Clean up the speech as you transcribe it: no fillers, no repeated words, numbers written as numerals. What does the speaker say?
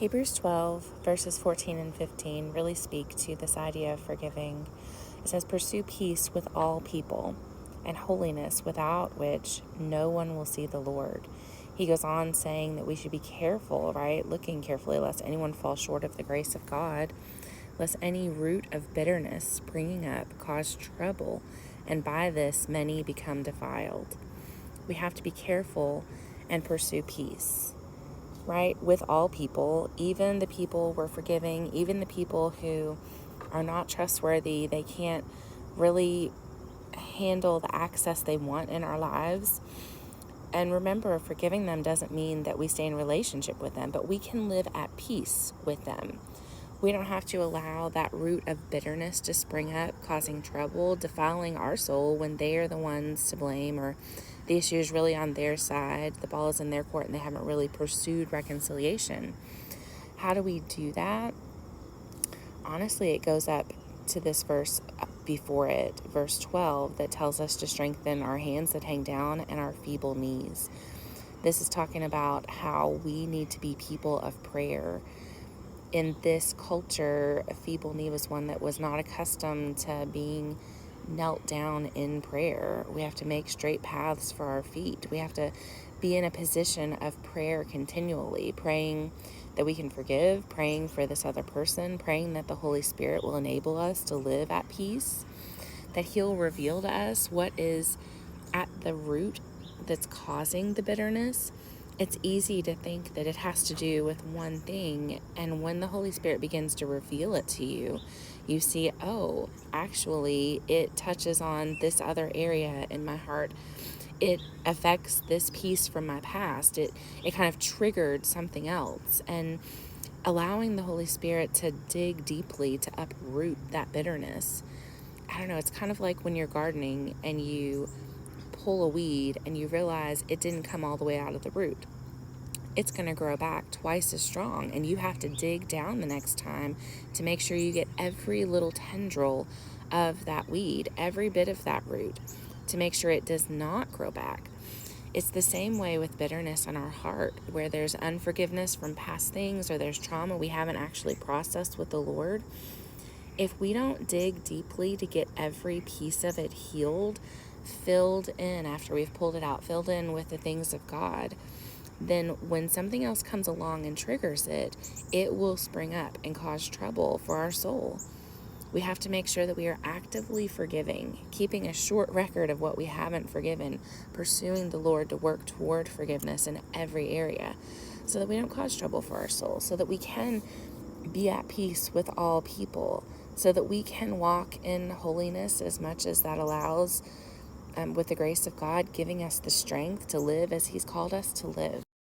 Hebrews 12, verses 14 and 15 really speak to this idea of forgiving. It says, "Pursue peace with all people and holiness, without which no one will see the Lord." He goes on saying that we should be careful, right? Looking carefully lest anyone fall short of the grace of God, lest any root of bitterness springing up cause trouble, and by this many become defiled. We have to be careful and pursue peace, right? With all people, even the people we're forgiving, even the people who are not trustworthy, they can't really handle the access they want in our lives. And remember, forgiving them doesn't mean that we stay in relationship with them, but we can live at peace with them. We don't have to allow that root of bitterness to spring up, causing trouble, defiling our soul when they are the ones to blame, or the issue is really on their side. The ball is in their court and they haven't really pursued reconciliation. How do we do that? Honestly, it goes up to this verse before it, verse 12, that tells us to strengthen our hands that hang down and our feeble knees. This is talking about how we need to be people of prayer. In this culture, a feeble knee was one that was not accustomed to being knelt down in prayer. We have to make straight paths for our feet. We have to be in a position of prayer continually, praying that we can forgive, praying for this other person, praying that the Holy Spirit will enable us to live at peace, that He'll reveal to us what is at the root that's causing the bitterness. It's easy to think that it has to do with one thing, and when the Holy Spirit begins to reveal it to you, you see, oh, actually, it touches on this other area in my heart. It affects this piece from my past. It kind of triggered something else. And allowing the Holy Spirit to dig deeply to uproot that bitterness. I don't know, it's kind of like when you're gardening and you pull a weed and you realize it didn't come all the way out of the root. It's going to grow back twice as strong, and you have to dig down the next time to make sure you get every little tendril of that weed, every bit of that root, to make sure it does not grow back. It's the same way with bitterness in our heart, where there's unforgiveness from past things or there's trauma we haven't actually processed with the Lord. If we don't dig deeply to get every piece of it healed, filled in after we've pulled it out, filled in with the things of God, then when something else comes along and triggers it, it will spring up and cause trouble for our soul. We have to make sure that we are actively forgiving, keeping a short record of what we haven't forgiven, pursuing the Lord to work toward forgiveness in every area so that we don't cause trouble for our soul, so that we can be at peace with all people, so that we can walk in holiness as much as that allows, with the grace of God, giving us the strength to live as He's called us to live.